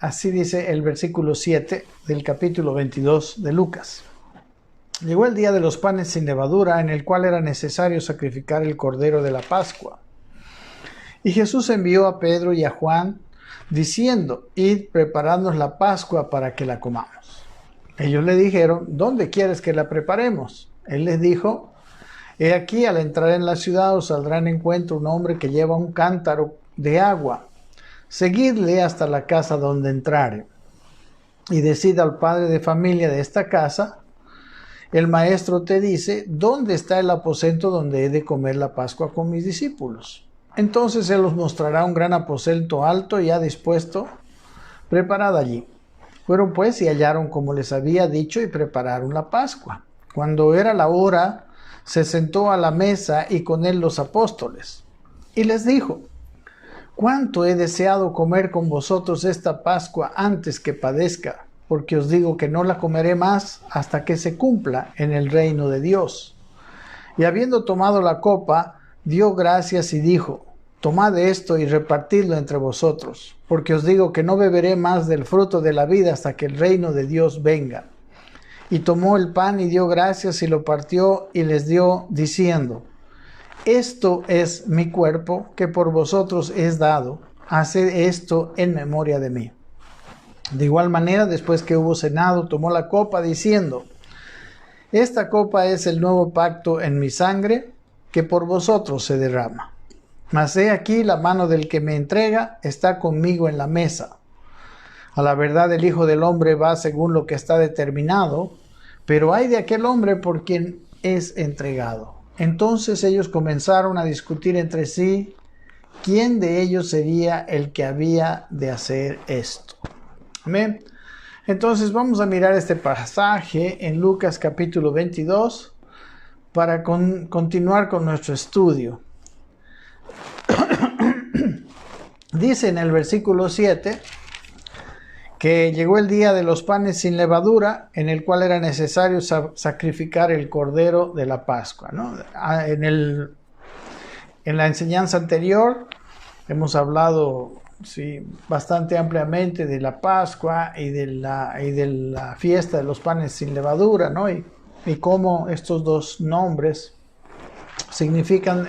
así dice el versículo 7 del capítulo 22 de Lucas. Llegó el día de los panes sin levadura, en el cual era necesario sacrificar el cordero de la Pascua. Y Jesús envió a Pedro y a Juan, diciendo: id, preparadnos la Pascua para que la comamos. Ellos le dijeron: ¿dónde quieres que la preparemos? Él les dijo: he aquí, al entrar en la ciudad os saldrá en encuentro un hombre que lleva un cántaro de agua. Seguidle hasta la casa donde entrare. Y decid al padre de familia de esta casa: el maestro te dice, ¿dónde está el aposento donde he de comer la Pascua con mis discípulos? Entonces él os mostrará un gran aposento alto ya dispuesto, preparado allí. Fueron pues y hallaron como les había dicho y prepararon la Pascua. Cuando era la hora, se sentó a la mesa y con él los apóstoles. Y les dijo: cuánto he deseado comer con vosotros esta Pascua antes que padezca, porque os digo que no la comeré más hasta que se cumpla en el reino de Dios. Y habiendo tomado la copa, dio gracias y dijo: tomad esto y repartidlo entre vosotros, porque os digo que no beberé más del fruto de la vida hasta que el reino de Dios venga. Y tomó el pan y dio gracias y lo partió y les dio, diciendo: esto es mi cuerpo que por vosotros es dado, haced esto en memoria de mí. De igual manera, después que hubo cenado, tomó la copa diciendo: esta copa es el nuevo pacto en mi sangre, que por vosotros se derrama. Mas he aquí, la mano del que me entrega está conmigo en la mesa. A la verdad, el Hijo del Hombre va según lo que está determinado, pero ay de aquel hombre por quien es entregado. Entonces ellos comenzaron a discutir entre sí quién de ellos sería el que había de hacer esto. Amén. Entonces vamos a mirar este pasaje en Lucas capítulo 22 para continuar con nuestro estudio. Dice en el versículo 7 que llegó el día de los panes sin levadura, en el cual era necesario sacrificar el cordero de la Pascua, ¿no? En la enseñanza anterior hemos hablado bastante ampliamente de la Pascua y de la fiesta de los panes sin levadura, ¿no? Y cómo estos dos nombres significan,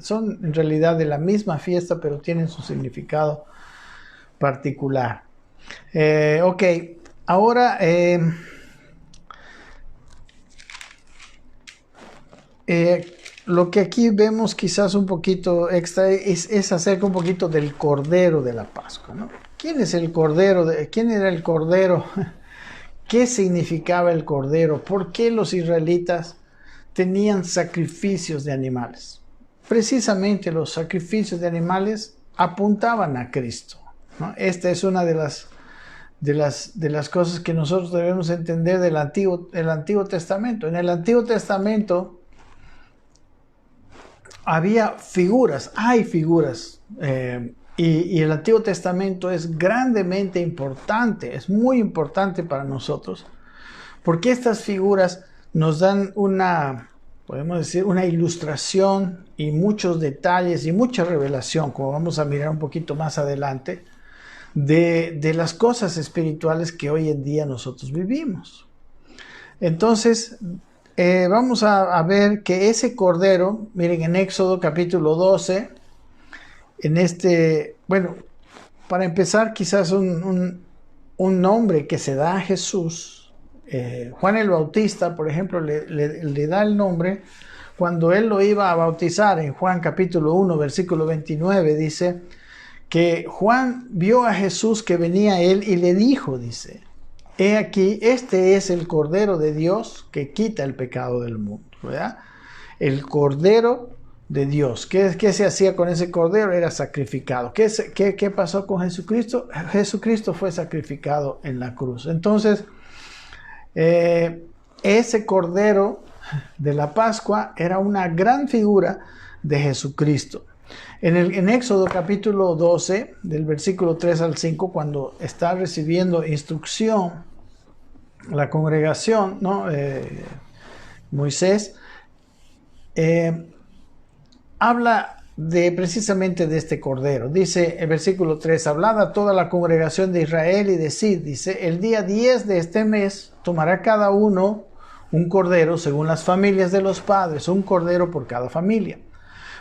son en realidad de la misma fiesta, pero tienen su significado particular. Ok, ahora lo que aquí vemos quizás un poquito extra es acerca un poquito del Cordero de la Pascua, ¿no? ¿Quién es el Cordero? ¿Quién era el Cordero? ¿Qué significaba el Cordero? ¿Por qué los israelitas tenían sacrificios de animales? Precisamente los sacrificios de animales apuntaban a Cristo, ¿no? Esta es una de las cosas que nosotros debemos entender del Antiguo Testamento. En el Antiguo Testamento había figuras, hay figuras, y el Antiguo Testamento es grandemente importante, es muy importante para nosotros, porque estas figuras nos dan podemos decir, una ilustración y muchos detalles y mucha revelación, como vamos a mirar un poquito más adelante, de las cosas espirituales que hoy en día nosotros vivimos. Entonces, vamos a ver que ese cordero, miren en Éxodo capítulo 12, para empezar quizás un nombre que se da a Jesús, Juan el Bautista, por ejemplo, le da el nombre cuando él lo iba a bautizar. En Juan capítulo 1, versículo 29, dice que Juan vio a Jesús que venía a él y le dijo, dice: he aquí, este es el Cordero de Dios que quita el pecado del mundo, ¿verdad? El Cordero de Dios. ¿Qué se hacía con ese Cordero? Era sacrificado. ¿Qué pasó con Jesucristo? Jesucristo fue sacrificado en la cruz. Entonces, ese Cordero de la Pascua era una gran figura de Jesucristo. En Éxodo capítulo 12, del versículo 3 al 5, cuando está recibiendo instrucción la congregación, ¿no? Moisés habla precisamente de este cordero. Dice el versículo 3, hablad a toda la congregación de Israel y decid, dice, el día 10 de este mes tomará cada uno un cordero según las familias de los padres, un cordero por cada familia.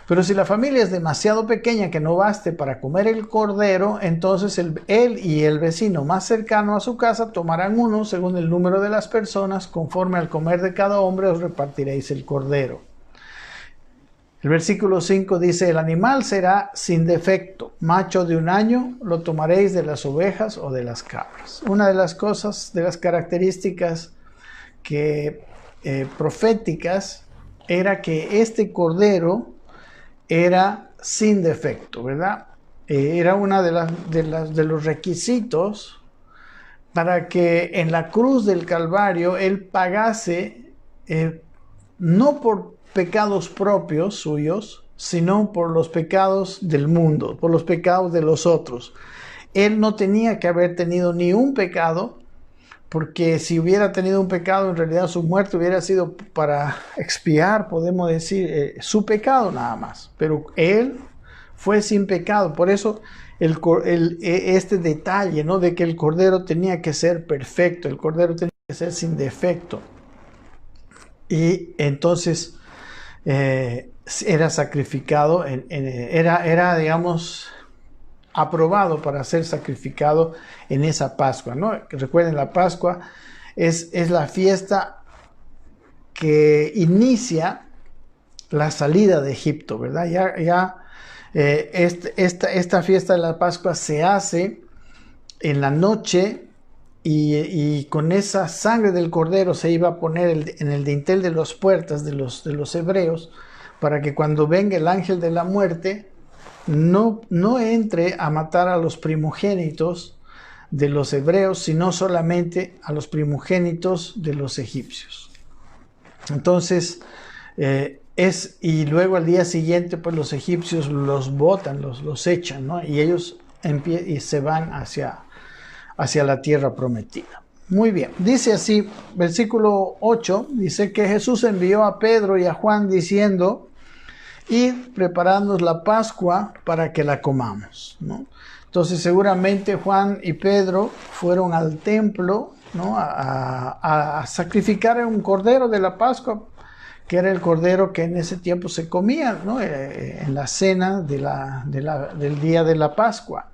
Pero si la familia es demasiado pequeña que no baste para comer el cordero, entonces él y el vecino más cercano a su casa tomarán uno según el número de las personas, conforme al comer de cada hombre os repartiréis el cordero. El versículo 5 dice, el animal será sin defecto, macho de 1 año, lo tomaréis de las ovejas o de las cabras. Una de las cosas, de las características proféticas, era que este cordero era sin defecto, ¿verdad? Era uno de los requisitos para que en la cruz del Calvario Él pagase, no por pecados propios suyos, sino por los pecados del mundo, por los pecados de los otros. Él no tenía que haber tenido ni un pecado, porque si hubiera tenido un pecado, en realidad su muerte hubiera sido para expiar, podemos decir, su pecado nada más. Pero Él fue sin pecado. Por eso este detalle, ¿no?, de que el cordero tenía que ser perfecto, el cordero tenía que ser sin defecto. Y entonces era sacrificado, era, digamos, aprobado para ser sacrificado en esa Pascua, ¿no? Recuerden, la Pascua es la fiesta que inicia la salida de Egipto, ¿verdad? Esta fiesta de la Pascua se hace en la noche y con esa sangre del cordero se iba a poner en el dintel de las puertas de los hebreos, para que cuando venga el ángel de la muerte no entre a matar a los primogénitos de los hebreos, sino solamente a los primogénitos de los egipcios. Entonces, y luego al día siguiente, pues los egipcios los botan, los echan, ¿no? Y ellos se van hacia la tierra prometida. Muy bien, dice así, versículo 8, dice que Jesús envió a Pedro y a Juan diciendo, id preparándonos la Pascua para que la comamos, ¿no? Entonces seguramente Juan y Pedro fueron al templo, ¿no?, a sacrificar un cordero de la Pascua, que era el cordero que en ese tiempo se comía, ¿no?, en la cena del día de la Pascua.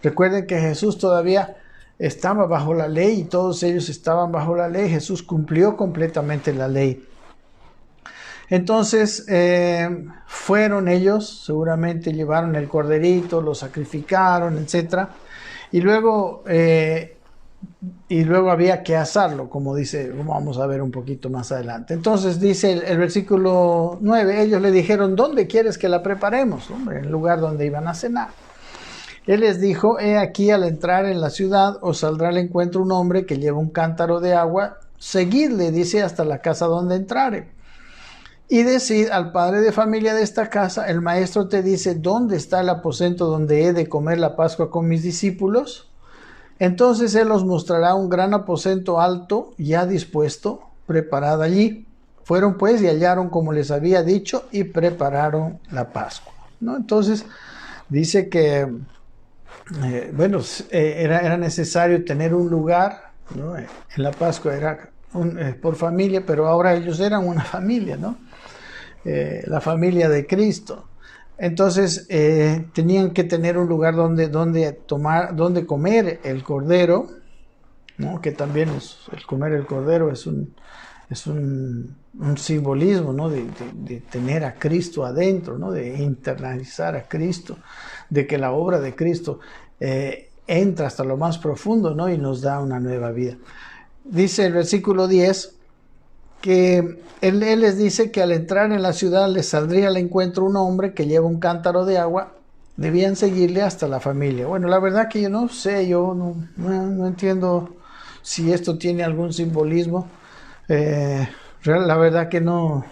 Recuerden que Jesús todavía estaba bajo la ley y todos ellos estaban bajo la ley. Jesús cumplió completamente la ley. Entonces fueron ellos, seguramente llevaron el corderito, lo sacrificaron, etc. Y luego había que asarlo, como vamos a ver un poquito más adelante. Entonces dice el versículo 9, ellos le dijeron, ¿dónde quieres que la preparemos? Hombre, en el lugar donde iban a cenar. Él les dijo, he aquí, al entrar en la ciudad os saldrá al encuentro un hombre que lleva un cántaro de agua, seguidle, dice, hasta la casa donde entrare. Y decid al padre de familia de esta casa, el maestro te dice, ¿dónde está el aposento donde he de comer la Pascua con mis discípulos? Entonces él os mostrará un gran aposento alto, ya dispuesto, preparado allí. Fueron pues y hallaron como les había dicho y prepararon la Pascua, ¿no? Entonces dice que era necesario tener un lugar, ¿no? En la Pascua era por familia, pero ahora ellos eran una familia, ¿no? La familia de Cristo. Entonces tenían que tener un lugar donde comer el cordero, ¿no? Que también el comer el cordero es un simbolismo, ¿no? de tener a Cristo adentro, ¿no? De internalizar a Cristo, de que la obra de Cristo entra hasta lo más profundo, ¿no? Y nos da una nueva vida. Dice el versículo 10 que él les dice que al entrar en la ciudad les saldría al encuentro un hombre que lleva un cántaro de agua, debían seguirle hasta la familia. Bueno, la verdad que yo no sé, yo no entiendo si esto tiene algún simbolismo. La verdad que no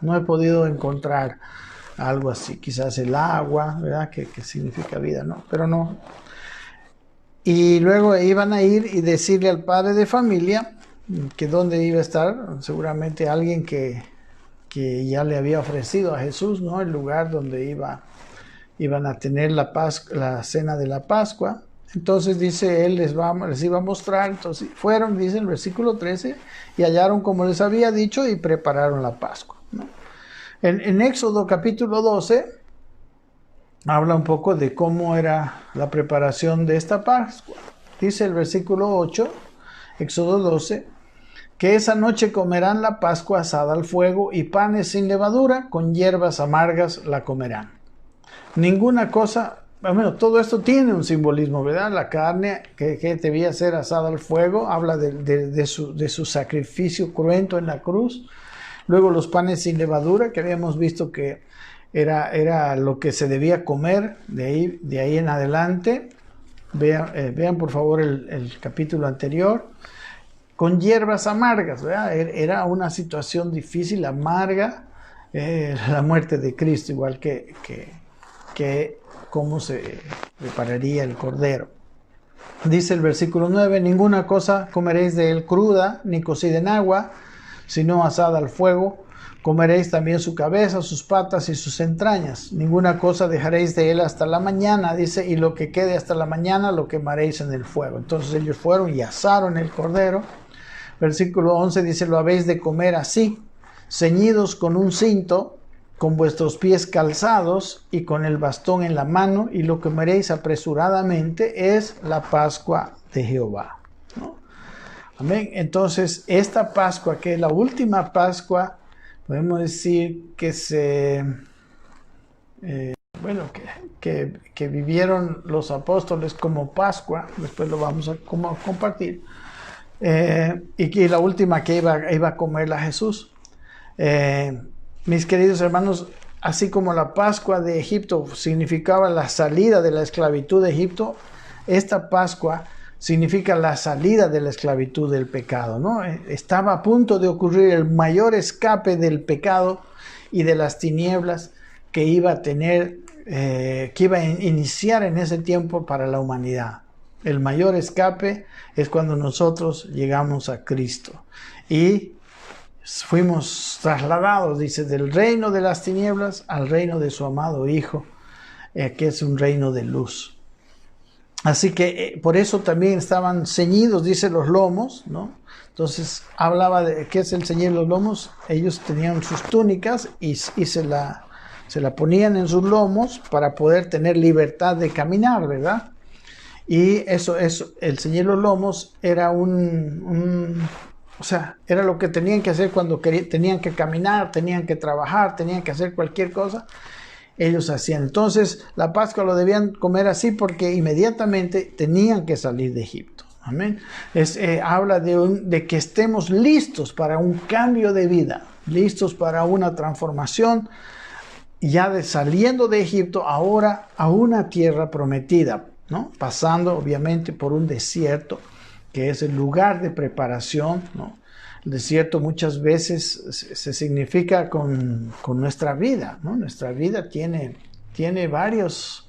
he podido encontrar algo así. Quizás el agua, ¿verdad? Que significa vida, ¿no? Pero no. Y luego iban a ir y decirle al padre de familia que dónde iba a estar, seguramente alguien que que ya le había ofrecido a Jesús, ¿no? El lugar donde iban a tener la cena de la Pascua. Entonces dice, él les iba a mostrar. Entonces fueron, dice el versículo 13, y hallaron como les había dicho y prepararon la Pascua, ¿no? En Éxodo capítulo 12 habla un poco de cómo era la preparación de esta Pascua. Dice el versículo 8, Éxodo 12, que esa noche comerán la Pascua asada al fuego y panes sin levadura, con hierbas amargas la comerán. Ninguna cosa, bueno, todo esto tiene un simbolismo, ¿verdad? La carne que debía ser asada al fuego, habla de su sacrificio cruento en la cruz. Luego los panes sin levadura, que habíamos visto que era lo que se debía comer de ahí en adelante. Vean por favor el capítulo anterior. Con hierbas amargas, ¿verdad? Era una situación difícil, amarga, la muerte de Cristo, igual que cómo se prepararía el cordero. Dice el versículo 9, ninguna cosa comeréis de él cruda, ni cocida en agua, sino asada al fuego. Comeréis también su cabeza, sus patas y sus entrañas. Ninguna cosa dejaréis de él hasta la mañana, dice, y lo que quede hasta la mañana lo quemaréis en el fuego. Entonces ellos fueron y asaron el cordero. Versículo 11 dice, lo habéis de comer así, ceñidos con un cinto, con vuestros pies calzados y con el bastón en la mano, y lo comeréis apresuradamente, es la Pascua de Jehová, ¿no? Amén. Entonces, esta Pascua, que es la última Pascua, podemos decir que que vivieron los apóstoles como Pascua, después lo vamos a compartir, y que la última que iba a comerla Jesús. Mis queridos hermanos, así como la Pascua de Egipto significaba la salida de la esclavitud de Egipto, esta Pascua significa la salida de la esclavitud del pecado, ¿no? Estaba a punto de ocurrir el mayor escape del pecado y de las tinieblas que iba a tener, que iba a iniciar en ese tiempo para la humanidad. El mayor escape es cuando nosotros llegamos a Cristo y fuimos trasladados, dice, del reino de las tinieblas al reino de su amado Hijo, que es un reino de luz. Así que por eso también estaban ceñidos, dice, los lomos, ¿no? Entonces hablaba de qué es el ceñir los lomos. Ellos tenían sus túnicas y se la ponían en sus lomos para poder tener libertad de caminar, ¿verdad? Y eso, el ceñir los lomos era o sea, era lo que tenían que hacer cuando tenían que caminar, tenían que trabajar, tenían que hacer cualquier cosa. Ellos hacían. Entonces, la Pascua lo debían comer así porque inmediatamente tenían que salir de Egipto. Amén. Habla de que estemos listos para un cambio de vida, listos para una transformación, ya saliendo de Egipto ahora a una tierra prometida, ¿no? Pasando obviamente por un desierto, que es el lugar de preparación, ¿no? El desierto muchas veces se significa con nuestra vida, ¿no? Nuestra vida tiene varias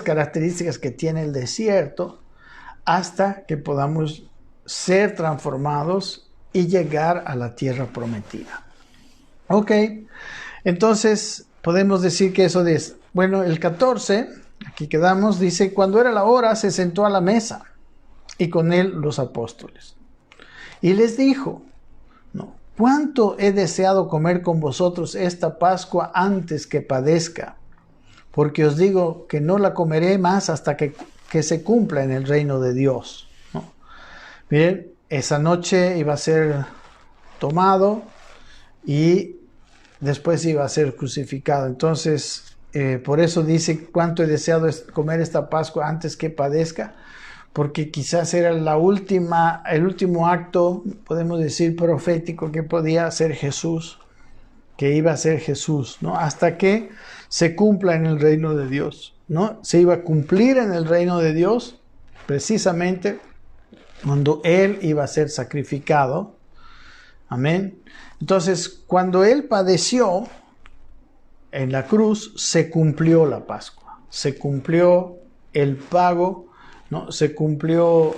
características que tiene el desierto hasta que podamos ser transformados y llegar a la tierra prometida. Ok, entonces podemos decir que eso es, bueno, el 14, aquí quedamos, dice, cuando era la hora se sentó a la mesa y con él los apóstoles. Y les dijo, no, ¿cuánto he deseado comer con vosotros esta Pascua antes que padezca? Porque os digo que no la comeré más hasta que se cumpla en el reino de Dios, ¿no? Miren, esa noche iba a ser tomado y después iba a ser crucificado. Entonces, por eso dice, ¿cuánto he deseado comer esta Pascua antes que padezca? Porque quizás era el último acto, podemos decir, profético que podía hacer Jesús, que iba a ser Jesús, ¿no? Hasta que se cumpla en el reino de Dios, ¿no? Se iba a cumplir en el reino de Dios precisamente cuando Él iba a ser sacrificado. Amén. Entonces, cuando Él padeció en la cruz, se cumplió la Pascua, se cumplió el pago, ¿no? Se cumplió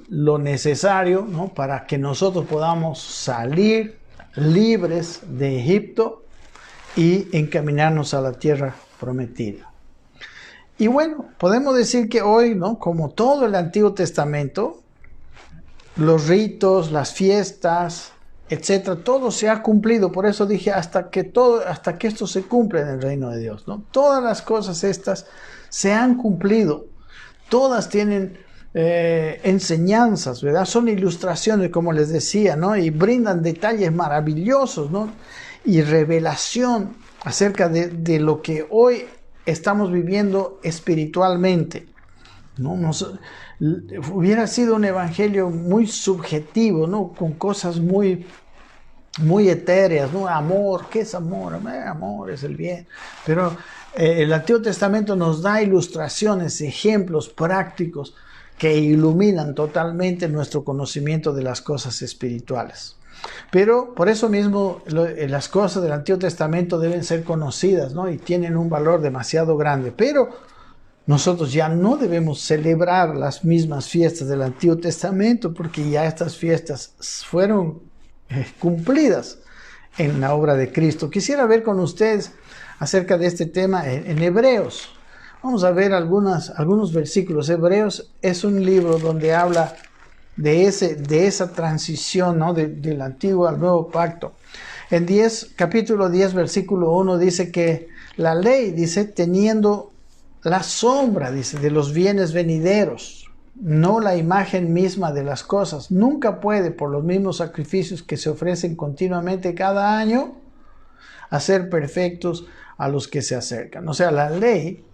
lo necesario, ¿no? Para que nosotros podamos salir libres de Egipto y encaminarnos a la tierra prometida. Y bueno, podemos decir que hoy, ¿no?, como todo el Antiguo Testamento, los ritos, las fiestas, etcétera, todo se ha cumplido. Por eso dije hasta que esto se cumple en el reino de Dios, ¿no? Todas las cosas estas se han cumplido. Todas tienen enseñanzas, ¿verdad? Son ilustraciones, como les decía, ¿no? Y brindan detalles maravillosos, ¿no? Y revelación acerca de lo que hoy estamos viviendo espiritualmente, ¿no? Hubiera sido un evangelio muy subjetivo, ¿no? Con cosas muy etéreas, ¿no? Amor, ¿qué es amor? Amor es el bien. Pero el Antiguo Testamento nos da ilustraciones, ejemplos prácticos que iluminan totalmente nuestro conocimiento de las cosas espirituales. Pero por eso mismo las cosas del Antiguo Testamento deben ser conocidas, ¿no? Y tienen un valor demasiado grande. Pero nosotros ya no debemos celebrar las mismas fiestas del Antiguo Testamento, porque ya estas fiestas fueron cumplidas en la obra de Cristo. Quisiera ver con ustedes acerca de este tema en Hebreos. Vamos a ver algunos versículos. Hebreos es un libro donde habla de esa transición, ¿no?, del antiguo al nuevo pacto. En capítulo 10, versículo 1 dice que la ley, dice, teniendo la sombra, dice, de los bienes venideros, no la imagen misma de las cosas, nunca puede, por los mismos sacrificios que se ofrecen continuamente cada año, hacer perfectos a los que se acercan. O sea, la ley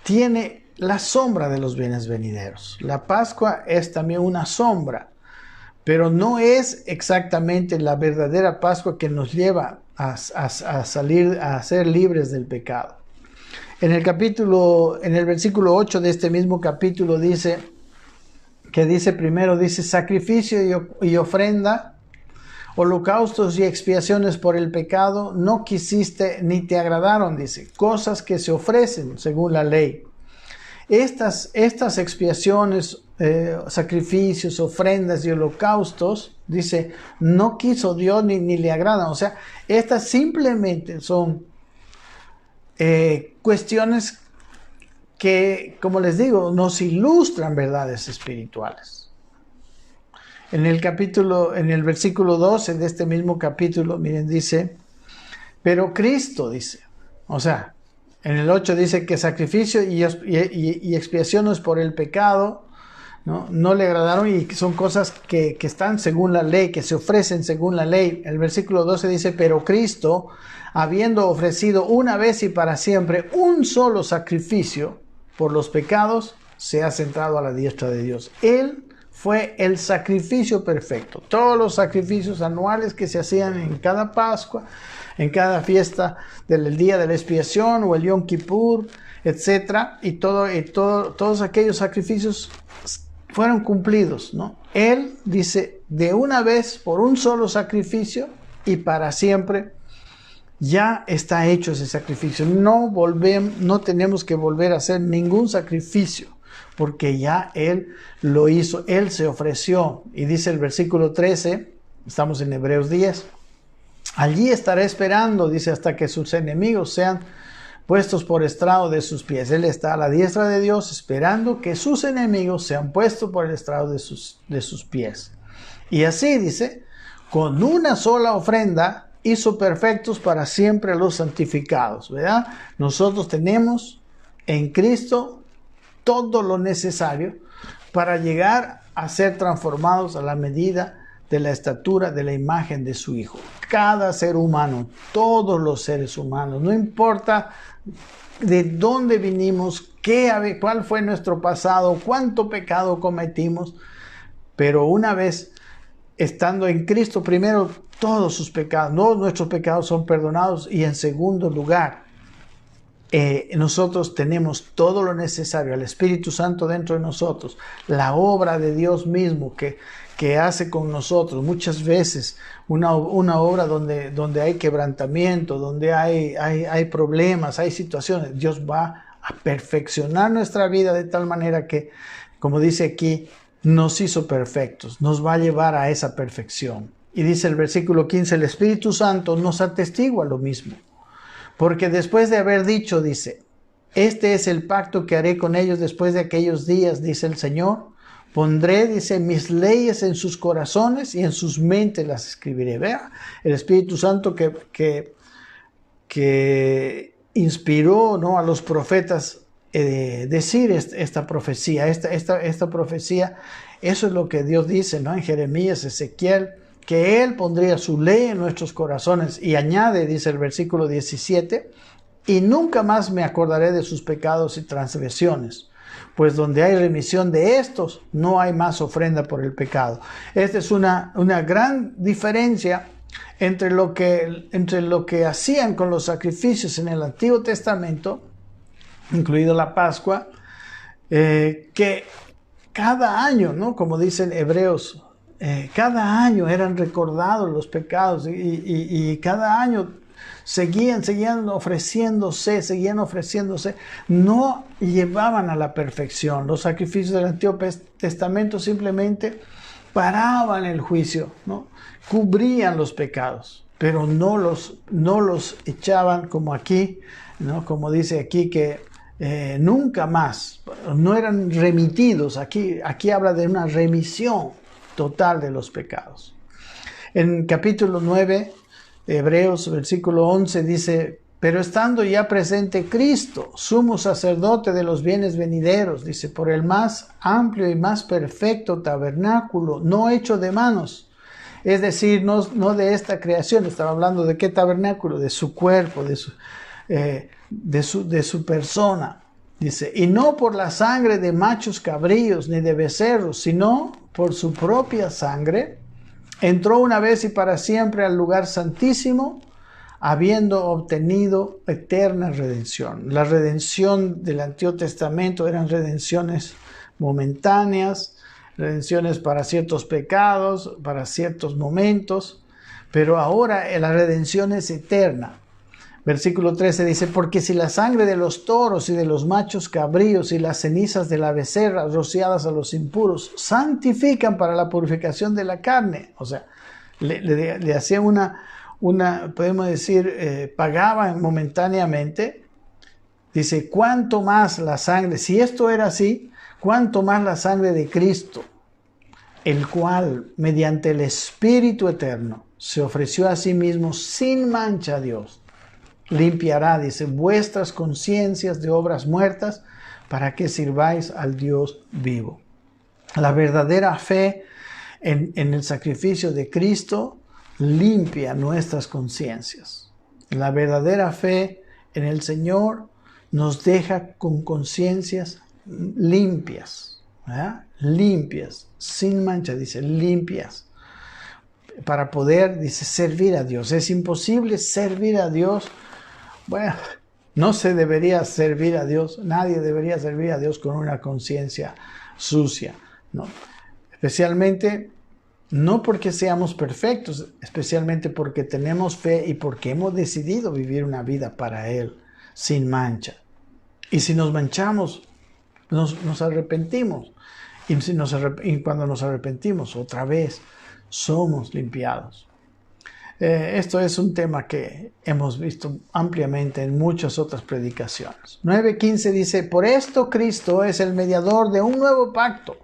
tiene la sombra de los bienes venideros. La Pascua es también una sombra, pero no es exactamente la verdadera Pascua que nos lleva a ser libres del pecado. En el versículo 8 de este mismo capítulo dice, sacrificio y ofrenda, holocaustos y expiaciones por el pecado, no quisiste ni te agradaron, dice, cosas que se ofrecen según la ley. Estas expiaciones, sacrificios, ofrendas y holocaustos, dice, no quiso Dios ni le agradan. O sea, estas simplemente son cuestiones que, como les digo, nos ilustran verdades espirituales. En el versículo 12 de este mismo capítulo, miren, dice, pero Cristo, dice, o sea, en el 8 dice que sacrificio y expiaciones por el pecado, no le agradaron, y son cosas que están según la ley, que se ofrecen según la ley. El versículo 12 dice, pero Cristo, habiendo ofrecido una vez y para siempre un solo sacrificio por los pecados, se ha sentado a la diestra de Dios. Él fue el sacrificio perfecto. Todos los sacrificios anuales que se hacían en cada Pascua, en cada fiesta del día de la expiación o el Yom Kippur, etc. Y todos aquellos sacrificios fueron cumplidos, ¿no? Él dice, de una vez, por un solo sacrificio y para siempre, ya está hecho ese sacrificio. No tenemos que volver a hacer ningún sacrificio, porque ya Él lo hizo, Él se ofreció. Y dice el versículo 13, estamos en Hebreos 10, allí estará esperando, dice, hasta que sus enemigos sean puestos por estrado de sus pies. Él está a la diestra de Dios esperando que sus enemigos sean puestos por el estrado de sus pies. Y así, dice, con una sola ofrenda hizo perfectos para siempre a los santificados, ¿verdad? Nosotros tenemos en Cristo todo lo necesario para llegar a ser transformados a la medida de la estatura de la imagen de su Hijo. Cada ser humano, todos los seres humanos, no importa de dónde vinimos, cuál fue nuestro pasado, cuánto pecado cometimos, pero una vez estando en Cristo, primero todos sus pecados, no nuestros pecados son perdonados, y en segundo lugar, nosotros tenemos todo lo necesario, el Espíritu Santo dentro de nosotros, la obra de Dios mismo que hace con nosotros, muchas veces una obra donde hay quebrantamiento, donde hay problemas, hay situaciones. Dios va a perfeccionar nuestra vida de tal manera que, como dice aquí, nos hizo perfectos, nos va a llevar a esa perfección. Y dice el versículo 15, el Espíritu Santo nos atestigua lo mismo. Porque después de haber dicho, dice, este es el pacto que haré con ellos después de aquellos días, dice el Señor. Pondré, dice, mis leyes en sus corazones y en sus mentes las escribiré. Vea, el Espíritu Santo que inspiró, ¿no?, a los profetas decir esta profecía. Esta profecía, eso es lo que Dios dice, ¿no?, en Jeremías, Ezequiel, que Él pondría su ley en nuestros corazones. Y añade, dice el versículo 17, y nunca más me acordaré de sus pecados y transgresiones, pues donde hay remisión de estos, no hay más ofrenda por el pecado. Esta es una gran diferencia entre lo que hacían con los sacrificios en el Antiguo Testamento, incluido la Pascua, que cada año, ¿no?, como dicen Hebreos, cada año eran recordados los pecados y cada año seguían ofreciéndose, no llevaban a la perfección. Los sacrificios del Antiguo Testamento simplemente paraban el juicio, ¿no?, cubrían los pecados, pero no los echaban como aquí, ¿no?, como dice aquí que nunca más, no eran remitidos. Aquí habla de una remisión total de los pecados. En capítulo 9 de Hebreos, versículo 11 dice, pero estando ya presente Cristo, sumo sacerdote de los bienes venideros, dice, por el más amplio y más perfecto tabernáculo, no hecho de manos, es decir, no de esta creación. Estaba hablando de qué tabernáculo, de su cuerpo, de su persona. Dice, y no por la sangre de machos cabríos ni de becerros, sino por su propia sangre, entró una vez y para siempre al lugar santísimo, habiendo obtenido eterna redención. La redención del Antiguo Testamento eran redenciones momentáneas, redenciones para ciertos pecados, para ciertos momentos, pero ahora la redención es eterna. Versículo 13 dice, porque si la sangre de los toros y de los machos cabríos y las cenizas de la becerra rociadas a los impuros santifican para la purificación de la carne, o sea, le hacían podemos decir, pagaban momentáneamente, dice, cuánto más la sangre, si esto era así, cuánto más la sangre de Cristo, el cual, mediante el Espíritu Eterno, se ofreció a sí mismo sin mancha a Dios, limpiará, dice, vuestras conciencias de obras muertas para que sirváis al Dios vivo. La verdadera fe en el sacrificio de Cristo limpia nuestras conciencias. La verdadera fe en el Señor nos deja con conciencias limpias, ¿verdad? Limpias, sin mancha, dice, limpias, para poder, dice, servir a Dios. Es imposible servir a Dios. Bueno, no se debería servir a Dios, nadie debería servir a Dios con una conciencia sucia, ¿no? Especialmente, no porque seamos perfectos, especialmente porque tenemos fe y porque hemos decidido vivir una vida para Él, sin mancha. Y si nos manchamos, nos arrepentimos. Y cuando nos arrepentimos, otra vez, somos limpiados. Esto es un tema que hemos visto ampliamente en muchas otras predicaciones. 9:15 dice, por esto Cristo es el mediador de un nuevo pacto,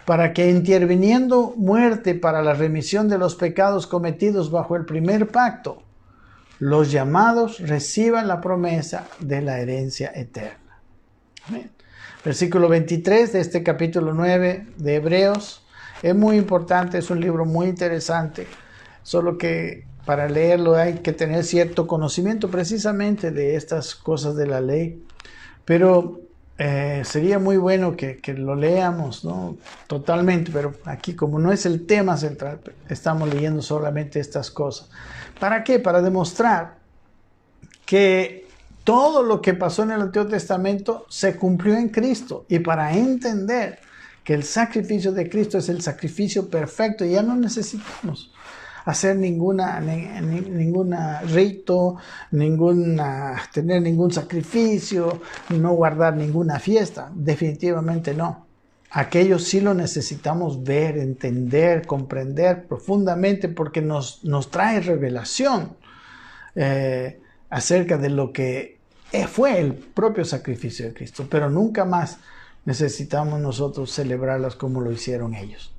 para que interviniendo muerte para la remisión de los pecados cometidos bajo el primer pacto, los llamados reciban la promesa de la herencia eterna. Amén. Versículo 23 de este capítulo 9 de Hebreos es muy importante, es un libro muy interesante, solo que para leerlo hay que tener cierto conocimiento precisamente de estas cosas de la ley, pero sería muy bueno que lo leamos, ¿no?, totalmente, pero aquí como no es el tema central, estamos leyendo solamente estas cosas. ¿Para qué? Para demostrar que todo lo que pasó en el Antiguo Testamento se cumplió en Cristo, y para entender que el sacrificio de Cristo es el sacrificio perfecto y ya no necesitamos hacer ningún rito, tener ningún sacrificio, no guardar ninguna fiesta. Definitivamente no. aquello sí lo necesitamos ver, entender, comprender profundamente, porque nos trae revelación acerca de lo que fue el propio sacrificio de Cristo, pero nunca más necesitamos nosotros celebrarlas como lo hicieron ellos.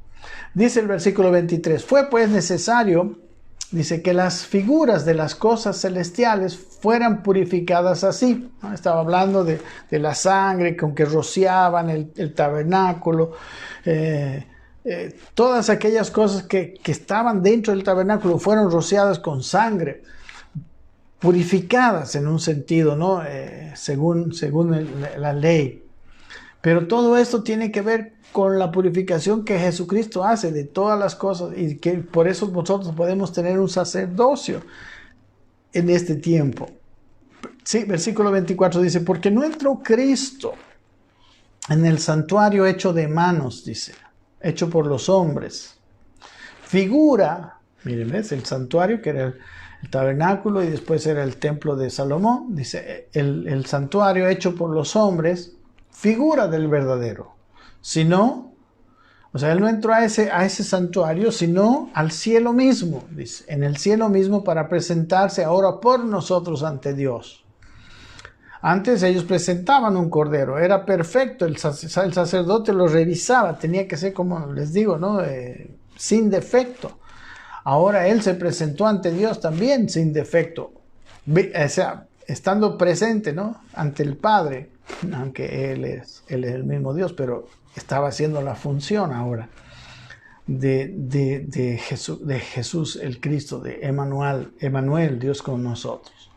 Dice el versículo 23, fue pues necesario, dice, que las figuras de las cosas celestiales fueran purificadas así, ¿no? Estaba hablando de la sangre con que rociaban el tabernáculo, todas aquellas cosas que estaban dentro del tabernáculo fueron rociadas con sangre, purificadas en un sentido, ¿no? Según la ley. Pero todo esto tiene que ver con la purificación que Jesucristo hace de todas las cosas, y que por eso nosotros podemos tener un sacerdocio en este tiempo. Sí, versículo 24 dice, porque no entró Cristo en el santuario hecho de manos, dice, hecho por los hombres. Figura, miren, ¿ves? El santuario que era el tabernáculo y después era el templo de Salomón, dice, el santuario hecho por los hombres, figura del verdadero, sino, o sea, él no entró a ese santuario, sino al cielo mismo, dice, en el cielo mismo para presentarse ahora por nosotros ante Dios. Antes ellos presentaban un cordero, era perfecto, el sacerdote lo revisaba, tenía que ser, como les digo, ¿no? Sin defecto. Ahora él se presentó ante Dios también sin defecto, o sea, estando presente, ¿no? Ante el Padre, aunque él es el mismo Dios, pero estaba haciendo la función ahora de Jesús el Cristo, de Emmanuel, Dios con nosotros.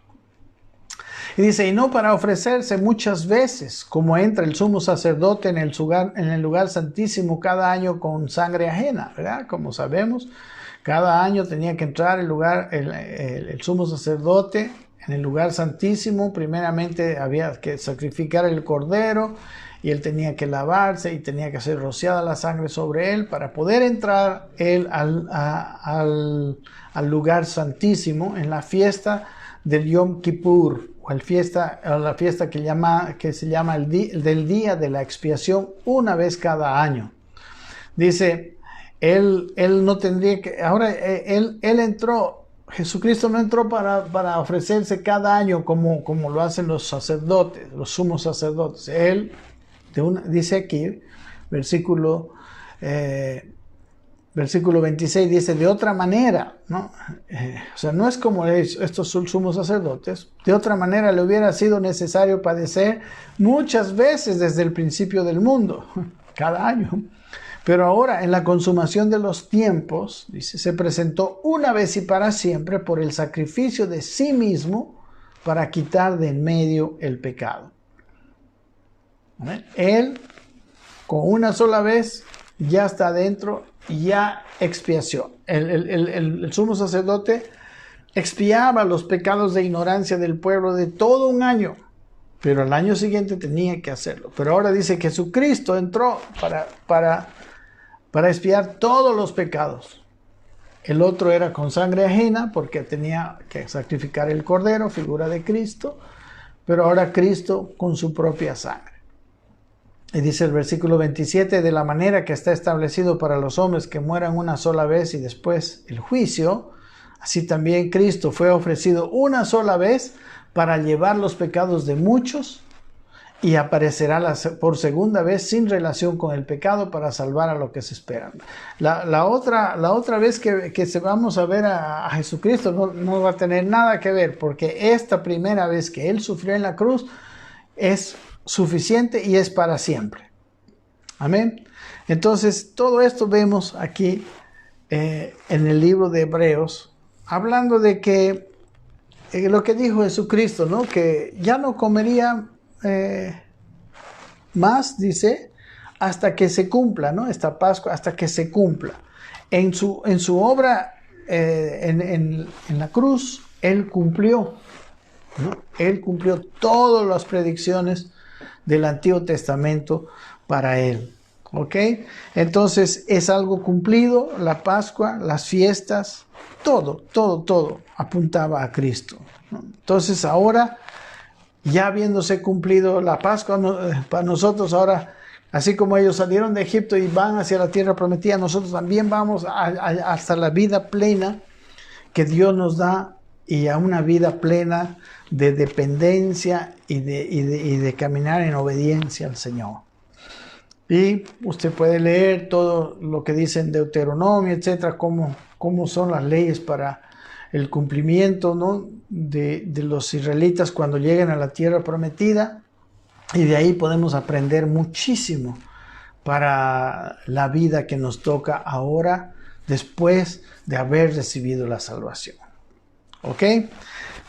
Y dice, y no para ofrecerse muchas veces, como entra el sumo sacerdote en el lugar santísimo cada año con sangre ajena, ¿verdad? Como sabemos, cada año tenía que entrar el sumo sacerdote en el lugar santísimo. Primeramente había que sacrificar el cordero y él tenía que lavarse y tenía que ser rociada la sangre sobre él para poder entrar él al lugar santísimo en la fiesta del Yom Kippur, o la fiesta que se llama del día de la expiación, una vez cada año. Dice, él no tendría que, ahora él entró, Jesucristo no entró para ofrecerse cada año como lo hacen los sacerdotes, los sumos sacerdotes. Él, dice aquí, versículo 26 dice, de otra manera, ¿no? O sea, no es como estos sumos sacerdotes, de otra manera le hubiera sido necesario padecer muchas veces desde el principio del mundo, cada año. Pero ahora, en la consumación de los tiempos, dice, se presentó una vez y para siempre por el sacrificio de sí mismo para quitar de en medio el pecado. ¿Amén? Él, con una sola vez, ya está dentro, ya expiación. El sumo sacerdote expiaba los pecados de ignorancia del pueblo de todo un año, pero al año siguiente tenía que hacerlo. Pero ahora dice que Jesucristo entró para expiar todos los pecados. El otro era con sangre ajena porque tenía que sacrificar el cordero, figura de Cristo, pero ahora Cristo con su propia sangre. Y dice el versículo 27, de la manera que está establecido para los hombres que mueran una sola vez y después el juicio, así también Cristo fue ofrecido una sola vez para llevar los pecados de muchos y aparecerá por segunda vez sin relación con el pecado para salvar a los que se esperan. La otra vez que vamos a ver a Jesucristo no va a tener nada que ver, porque esta primera vez que Él sufrió en la cruz es suficiente y es para siempre. Amén. Entonces, todo esto vemos aquí en el libro de Hebreos, hablando de que lo que dijo Jesucristo, ¿no? Que ya no comería más, dice, hasta que se cumpla, ¿no? Esta Pascua, hasta que se cumpla. En su obra en la cruz, Él cumplió, ¿no? Él cumplió todas las predicciones del Antiguo Testamento para Él. ¿Ok? Entonces es algo cumplido, la Pascua, las fiestas, todo apuntaba a Cristo, ¿no? Entonces ahora, ya habiéndose cumplido la Pascua, para nosotros ahora Así como ellos salieron de Egipto y van hacia la tierra prometida, nosotros también vamos hasta la vida plena que Dios nos da, y a una vida plena de dependencia y de caminar en obediencia al Señor. Y usted puede leer todo lo que dice en Deuteronomio, etcétera, cómo son las leyes para el cumplimiento, ¿no?, de los israelitas cuando lleguen a la tierra prometida. Y de ahí podemos aprender muchísimo para la vida que nos toca ahora, después de haber recibido la salvación. ¿Ok?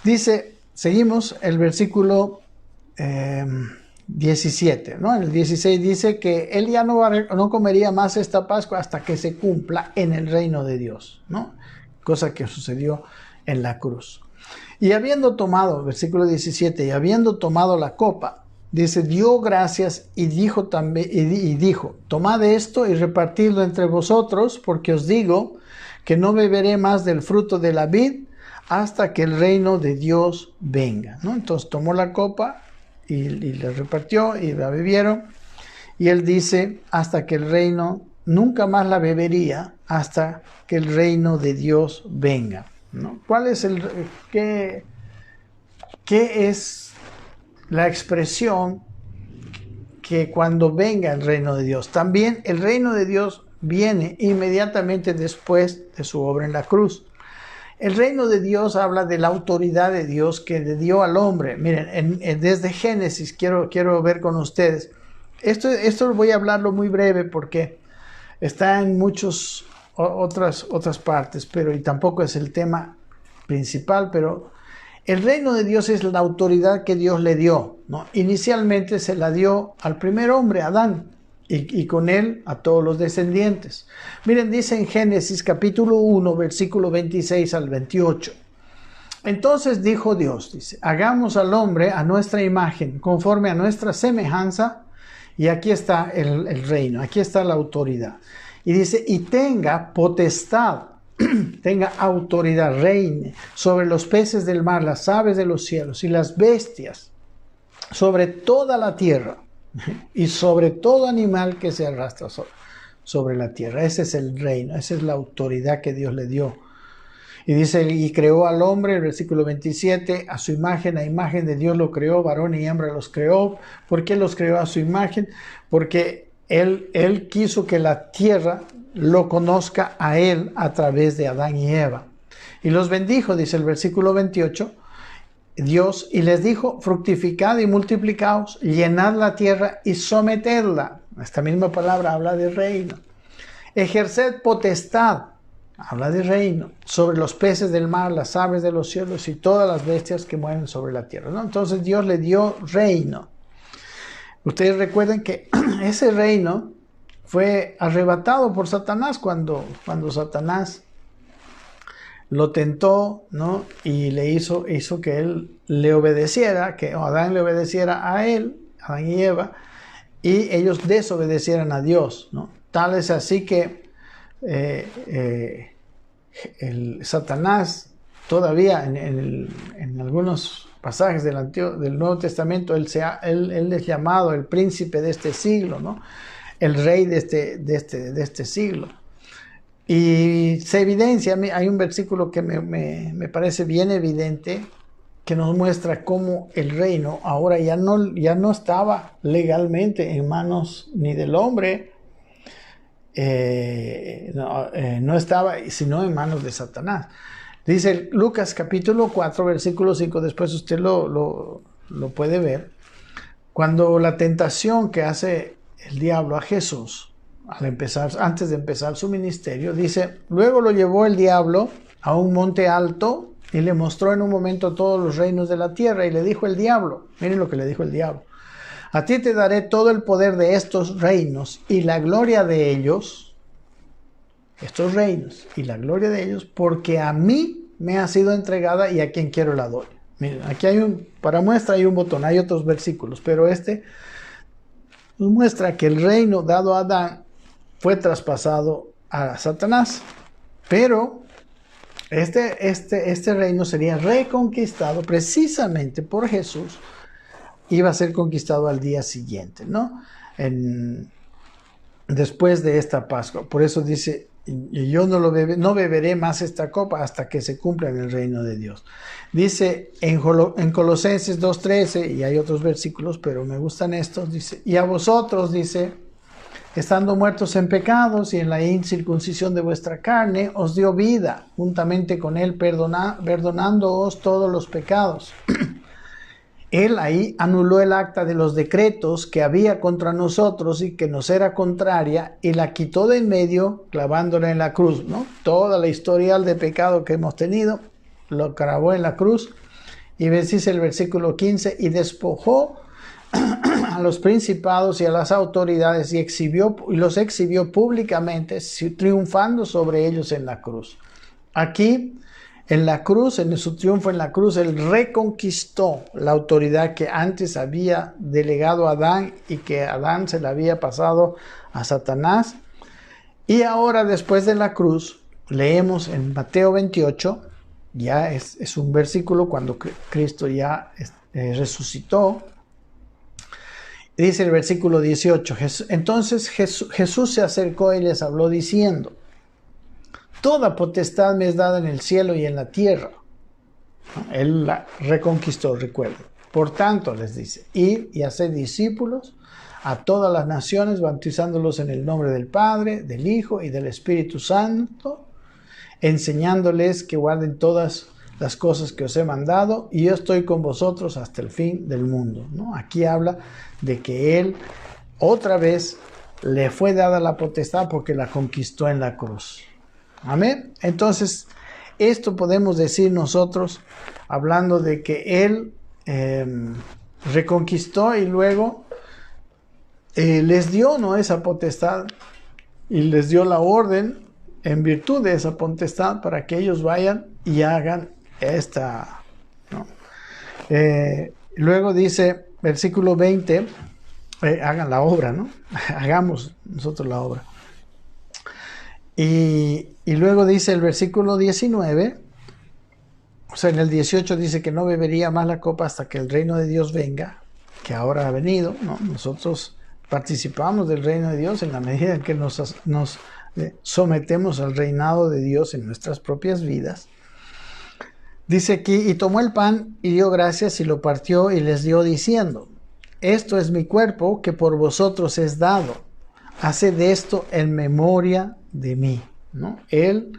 Dice, seguimos el versículo 17, ¿no? En el 16 dice que él ya no comería más esta Pascua hasta que se cumpla en el reino de Dios, ¿no? Cosa que sucedió en la cruz. Y habiendo tomado, versículo 17, y habiendo tomado la copa, dice, dio gracias y dijo también, y dijo, tomad esto y repartidlo entre vosotros, porque os digo que no beberé más del fruto de la vid hasta que el reino de Dios venga, ¿no? Entonces tomó la copa y la repartió y la bebieron. Y él dice, hasta que el reino, nunca más la bebería hasta que el reino de Dios venga, ¿no? ¿Cuál es qué es la expresión que cuando venga el reino de Dios? También el reino de Dios viene inmediatamente después de su obra en la cruz. El reino de Dios habla de la autoridad de Dios que le dio al hombre. Miren, desde Génesis quiero ver con ustedes. Esto voy a hablarlo muy breve porque está en muchas otras partes, y tampoco es el tema principal, pero el reino de Dios es la autoridad que Dios le dio, ¿no? Inicialmente se la dio al primer hombre, Adán, y con él a todos los descendientes. Miren, dice en Génesis capítulo 1, versículo 26 al 28. Entonces dijo Dios, dice, hagamos al hombre a nuestra imagen, conforme a nuestra semejanza, y aquí está el reino, aquí está la autoridad. Y dice, y tenga potestad, tenga autoridad, reine sobre los peces del mar, las aves de los cielos y las bestias, sobre toda la tierra y sobre todo animal que se arrastra sobre la tierra. Ese es el reino, esa es la autoridad que Dios le dio. Y dice, y creó al hombre, el versículo 27, a su imagen, a imagen de Dios lo creó, varón y hembra los creó. ¿Por qué los creó a su imagen? Porque Él quiso que la tierra lo conozca a Él a través de Adán y Eva. Y los bendijo, dice el versículo 28, Dios, y les dijo, fructificad y multiplicaos, llenad la tierra y sometedla. Esta misma palabra habla de reino. Ejerced potestad, habla de reino, sobre los peces del mar, las aves de los cielos y todas las bestias que mueven sobre la tierra, ¿no? Entonces Dios le dio reino. Ustedes recuerden que ese reino fue arrebatado por Satanás cuando Satanás lo tentó, ¿no? Y le hizo que él le obedeciera, que Adán le obedeciera a él, Adán y Eva, y ellos desobedecieran a Dios, ¿no? Tal es así que el Satanás todavía en algunos pasajes del Nuevo Testamento, él es llamado el príncipe de este siglo, ¿no? El rey de este siglo. Y se evidencia, hay un versículo que me parece bien evidente, que nos muestra cómo el reino ahora ya no estaba legalmente en manos ni del hombre, no estaba sino en manos de Satanás. Dice Lucas capítulo 4, versículo 5, después usted lo puede ver, cuando la tentación que hace el diablo a Jesús, antes de empezar su ministerio, dice, luego lo llevó el diablo a un monte alto y le mostró en un momento todos los reinos de la tierra, y le dijo el diablo, miren lo que le dijo el diablo, a ti te daré todo el poder de estos reinos y la gloria de ellos, estos reinos y la gloria de ellos, porque a mí me ha sido entregada y a quien quiero la doy. Miren, aquí para muestra hay un botón, hay otros versículos, pero nos muestra que el reino dado a Adán fue traspasado a Satanás, pero este reino sería reconquistado precisamente por Jesús, iba a ser conquistado al día siguiente, ¿no? En después de esta Pascua. Por eso dice, y yo no beberé más esta copa hasta que se cumpla en el reino de Dios. Dice en Colosenses 2:13, y hay otros versículos, pero me gustan estos, dice, y a vosotros, dice, estando muertos en pecados y en la incircuncisión de vuestra carne, os dio vida, juntamente con él perdonándoos todos los pecados. Él ahí anuló el acta de los decretos que había contra nosotros y que nos era contraria, y la quitó de en medio, clavándola en la cruz, ¿no? Toda la historial de pecado que hemos tenido, lo clavó en la cruz. Y dice el versículo 15, y despojó a los principados y a las autoridades y los exhibió públicamente, triunfando sobre ellos en la cruz. Aquí, en la cruz, en su triunfo en la cruz, él reconquistó la autoridad que antes había delegado a Adán y que Adán se la había pasado a Satanás. Y ahora, después de la cruz, leemos en Mateo 28, ya es un versículo cuando Cristo ya resucitó. Dice el versículo 18, entonces Jesús se acercó y les habló diciendo, toda potestad me es dada en el cielo y en la tierra. Él la reconquistó, recuerden. Por tanto, les dice, id y haced discípulos a todas las naciones, bautizándolos en el nombre del Padre, del Hijo y del Espíritu Santo, enseñándoles que guarden todas las cosas que os he mandado, y yo estoy con vosotros hasta el fin del mundo, ¿no? Aquí habla de que él otra vez le fue dada la potestad porque la conquistó en la cruz. Amén. Entonces, esto podemos decir nosotros, hablando de que él reconquistó y luego les dio, ¿no?, esa potestad, y les dio la orden en virtud de esa potestad para que ellos vayan y hagan esta, ¿no? Luego dice, versículo 20, hagan la obra, ¿no? Hagamos nosotros la obra. Y luego dice el versículo 19, o sea, en el 18 dice que no bebería más la copa hasta que el reino de Dios venga, que ahora ha venido, ¿no? Nosotros participamos del reino de Dios en la medida en que nos sometemos al reinado de Dios en nuestras propias vidas. Dice aquí, y tomó el pan y dio gracias y lo partió y les dio diciendo, esto es mi cuerpo que por vosotros es dado, haced esto en memoria de mí, ¿no? Él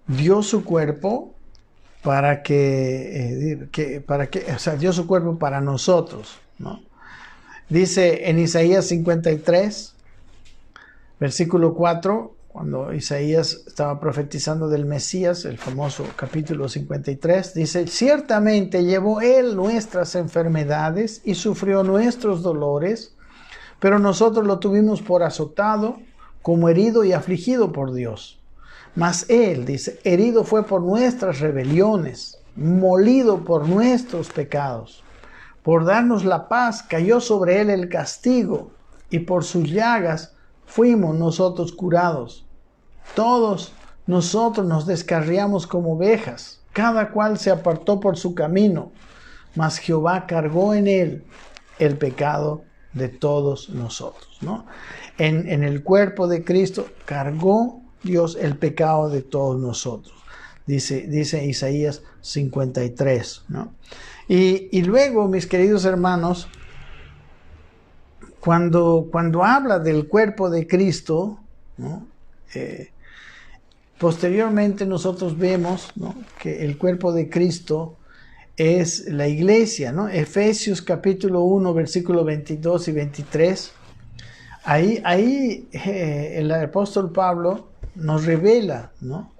dio su cuerpo para que o sea, dio su cuerpo para nosotros, ¿no? Dice en Isaías 53, versículo 4, cuando Isaías estaba profetizando del Mesías, el famoso capítulo 53, dice, ciertamente llevó él nuestras enfermedades y sufrió nuestros dolores, pero nosotros lo tuvimos por azotado, como herido y afligido por Dios. Mas él, dice, herido fue por nuestras rebeliones, molido por nuestros pecados. Por darnos la paz cayó sobre él el castigo, y por sus llagas fuimos nosotros curados. Todos nosotros nos descarriamos como ovejas, cada cual se apartó por su camino, mas Jehová cargó en él el pecado de todos nosotros, ¿no? En el cuerpo de Cristo cargó Dios el pecado de todos nosotros, dice Isaías 53, ¿no? Y luego, mis queridos hermanos, cuando habla del cuerpo de Cristo, ¿no?, posteriormente nosotros vemos, ¿no?, que el cuerpo de Cristo es la iglesia, ¿no? Efesios capítulo 1, versículo 22 y 23. Ahí el apóstol Pablo nos revela, ¿no?,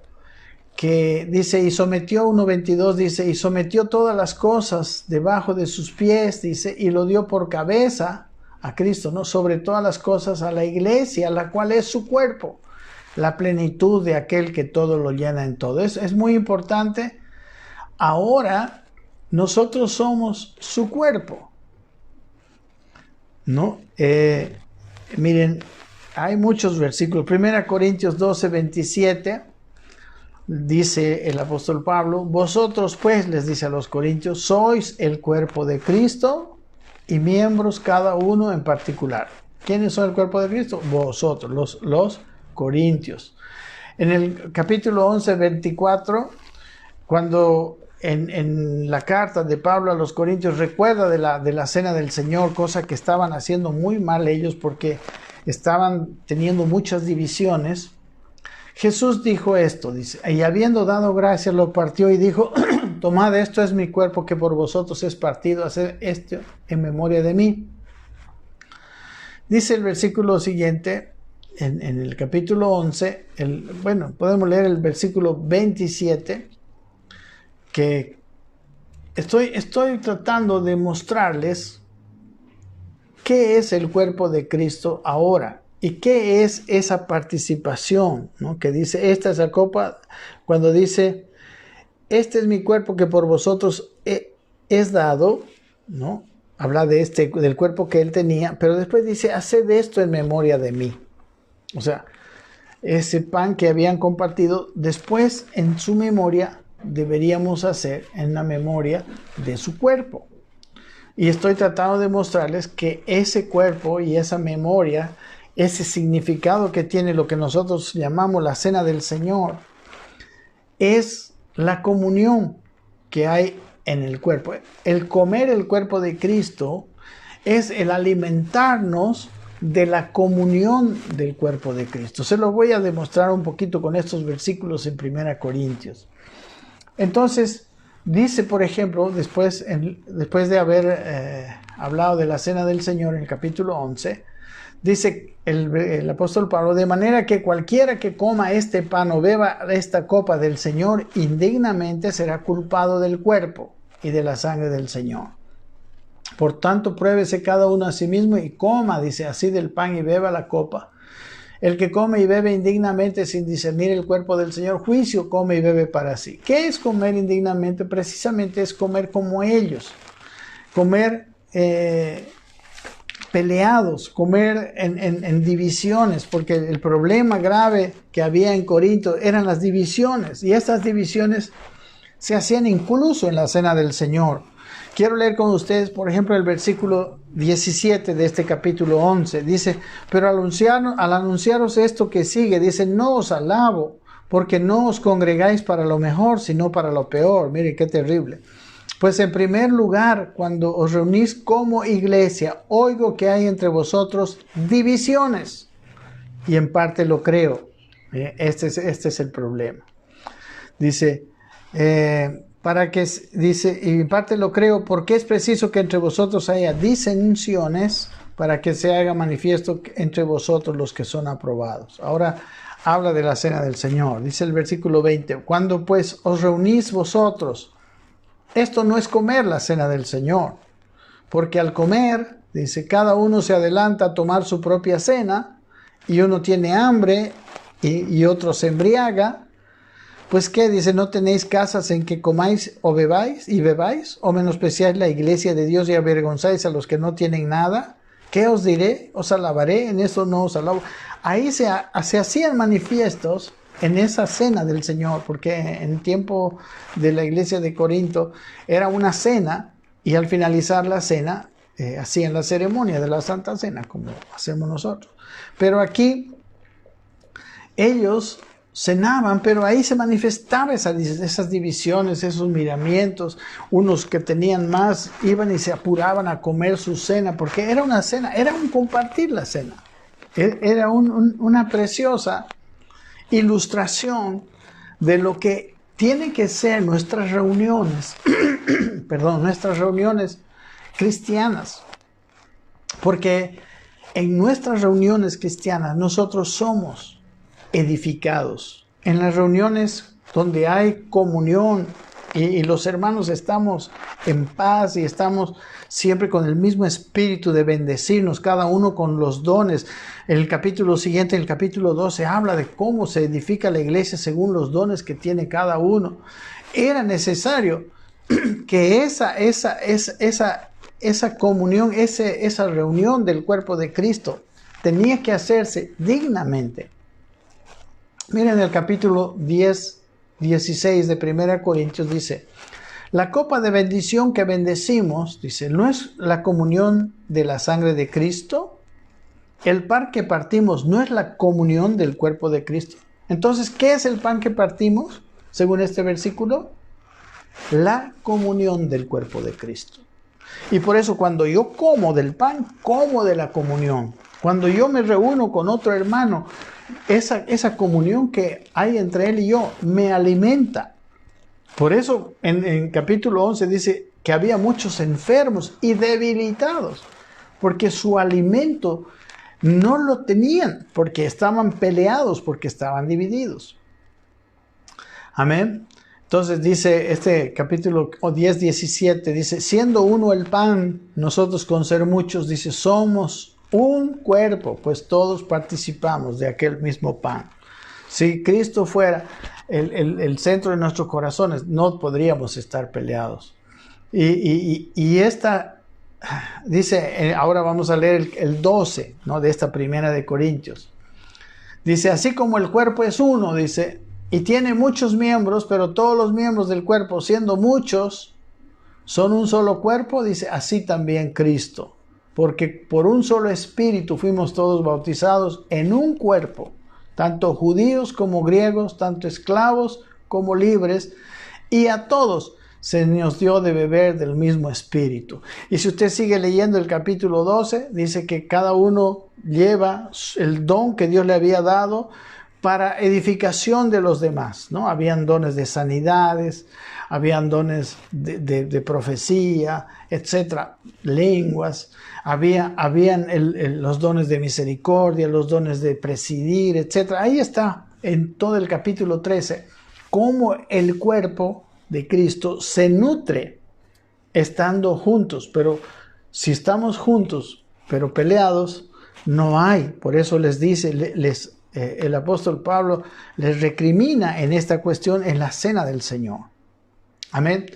que dice, y sometió, 1:22 dice, y sometió todas las cosas debajo de sus pies, dice, y lo dio por cabeza a Cristo, ¿no?, sobre todas las cosas a la iglesia, la cual es su cuerpo, la plenitud de aquel que todo lo llena en todo. Es muy importante. Ahora nosotros somos su cuerpo, ¿no? Miren, hay muchos versículos. 1 Corintios 12:27 dice el apóstol Pablo, vosotros pues, les dice a los corintios, sois el cuerpo de Cristo y miembros cada uno en particular. ¿Quiénes son el cuerpo de Cristo? Vosotros, los corintios. En el capítulo 11, 24, cuando en la carta de Pablo a los corintios recuerda de la cena del Señor, cosa que estaban haciendo muy mal ellos porque estaban teniendo muchas divisiones. Jesús dijo esto, dice, y habiendo dado gracias lo partió y dijo, tomad, esto es mi cuerpo que por vosotros es partido, haced esto en memoria de mí. Dice el versículo siguiente, en el capítulo 11, podemos leer el versículo 27, que estoy tratando de mostrarles qué es el cuerpo de Cristo ahora. ¿Y qué es esa participación, ¿no? Que dice, esta es la copa, cuando dice, este es mi cuerpo que por vosotros es dado, ¿no? Habla del cuerpo que él tenía, pero después dice, haced esto en memoria de mí. O sea, ese pan que habían compartido, después en su memoria deberíamos hacer en la memoria de su cuerpo. Y estoy tratando de mostrarles que ese cuerpo y esa memoria, ese significado que tiene lo que nosotros llamamos la cena del Señor, es la comunión que hay en el cuerpo. El comer el cuerpo de Cristo es el alimentarnos de la comunión del cuerpo de Cristo. Se lo voy a demostrar un poquito con estos versículos en 1 Corintios. Entonces, dice, por ejemplo, después de haber hablado de la cena del Señor en el capítulo 11, dice el apóstol Pablo, de manera que cualquiera que coma este pan o beba esta copa del Señor indignamente será culpado del cuerpo y de la sangre del Señor. Por tanto, pruébese cada uno a sí mismo y coma, dice, así del pan y beba la copa. El que come y bebe indignamente sin discernir el cuerpo del Señor, juicio come y bebe para sí. ¿Qué es comer indignamente? Precisamente es comer como ellos. Comer peleados, comer en divisiones, porque el problema grave que había en Corinto eran las divisiones, y estas divisiones se hacían incluso en la cena del Señor. Quiero leer con ustedes, por ejemplo, el versículo 17 de este capítulo 11. Dice, pero al anunciaros esto que sigue, dice, no os alabo, porque no os congregáis para lo mejor, sino para lo peor. Mire, qué terrible. Pues en primer lugar, cuando os reunís como iglesia, oigo que hay entre vosotros divisiones. Y en parte lo creo. Este es el problema. Dice, y en parte lo creo, porque es preciso que entre vosotros haya disensiones para que se haga manifiesto entre vosotros los que son aprobados. Ahora habla de la cena del Señor. Dice el versículo 20, cuando pues os reunís vosotros, esto no es comer la cena del Señor, porque al comer, dice, cada uno se adelanta a tomar su propia cena, y uno tiene hambre y otro se embriaga. Pues qué, dice, ¿no tenéis casas en que comáis o bebáis? ¿O menospreciáis la iglesia de Dios y avergonzáis a los que no tienen nada? ¿Qué os diré? ¿Os alabaré? En eso no os alabo. Ahí se hacían manifiestos en esa cena del Señor, porque en el tiempo de la iglesia de Corinto era una cena, y al finalizar la cena hacían la ceremonia de la Santa Cena, como hacemos nosotros. Pero aquí ellos cenaban, pero ahí se manifestaban esas divisiones, esos miramientos. Unos que tenían más iban y se apuraban a comer su cena, porque era una cena, era un compartir la cena. Era una preciosa ilustración de lo que tienen que ser nuestras reuniones, nuestras reuniones cristianas. Porque en nuestras reuniones cristianas nosotros somos edificados. En las reuniones donde hay comunión y los hermanos estamos en paz y estamos siempre con el mismo espíritu de bendecirnos, cada uno con los dones. El capítulo siguiente, el capítulo 12, habla de cómo se edifica la iglesia según los dones que tiene cada uno. Era necesario que esa comunión, esa reunión del cuerpo de Cristo tenía que hacerse dignamente. Miren el capítulo 16 de 1 Corintios, dice, la copa de bendición que bendecimos, dice, ¿no es la comunión de la sangre de Cristo? el pan que partimos no es la comunión del cuerpo de Cristo. Entonces, ¿qué es el pan que partimos, según este versículo? La comunión del cuerpo de Cristo. Y por eso cuando yo como del pan, como de la comunión. Cuando yo me reúno con otro hermano, esa comunión que hay entre él y yo me alimenta. Por eso en capítulo 11 dice que había muchos enfermos y debilitados, porque su alimento no lo tenían, porque estaban peleados, porque estaban divididos. Amén. Entonces dice este capítulo 10, 17, dice, siendo uno el pan, nosotros con ser muchos, dice, somos un cuerpo, pues todos participamos de aquel mismo pan. Si Cristo fuera el centro de nuestros corazones, no podríamos estar peleados. Y esta, dice, ahora vamos a leer el 12, ¿no? De esta primera de Corintios. Dice, así como el cuerpo es uno, dice, y tiene muchos miembros, pero todos los miembros del cuerpo, siendo muchos, son un solo cuerpo, dice, así también Cristo. Porque por un solo espíritu fuimos todos bautizados en un cuerpo, tanto judíos como griegos, tanto esclavos como libres, y a todos se nos dio de beber del mismo espíritu. Y si usted sigue leyendo el capítulo 12, dice que cada uno lleva el don que Dios le había dado para edificación de los demás, ¿no? Habían dones de sanidades, habían dones de profecía, etcétera, lenguas, habían los dones de misericordia, los dones de presidir, etcétera. Ahí está en todo el capítulo 13 cómo el cuerpo de Cristo se nutre estando juntos, pero si estamos juntos pero peleados, no hay. Por eso les dice, el apóstol Pablo les recrimina en esta cuestión en la cena del Señor. Amén.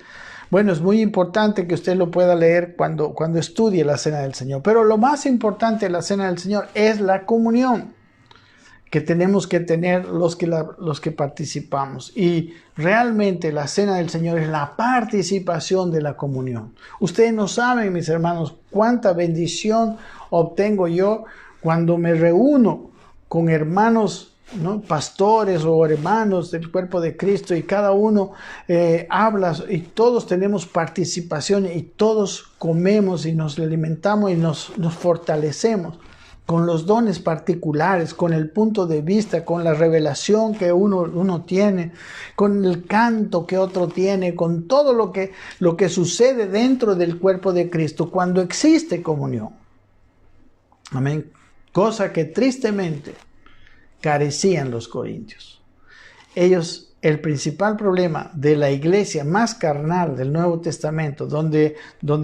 Bueno, es muy importante que usted lo pueda leer cuando estudie la cena del Señor. Pero lo más importante de la cena del Señor es la comunión que tenemos que tener los que participamos. Y realmente la cena del Señor es la participación de la comunión. Ustedes no saben, mis hermanos, cuánta bendición obtengo yo cuando me reúno con hermanos, ¿no? Pastores o hermanos del cuerpo de Cristo, y cada uno habla y todos tenemos participación y todos comemos y nos alimentamos y nos fortalecemos con los dones particulares, con el punto de vista, con la revelación que uno tiene, con el canto que otro tiene, con todo lo que sucede dentro del cuerpo de Cristo cuando existe comunión. Amén. Cosa que tristemente carecían los corintios. Ellos, el principal problema de la iglesia más carnal del Nuevo Testamento, donde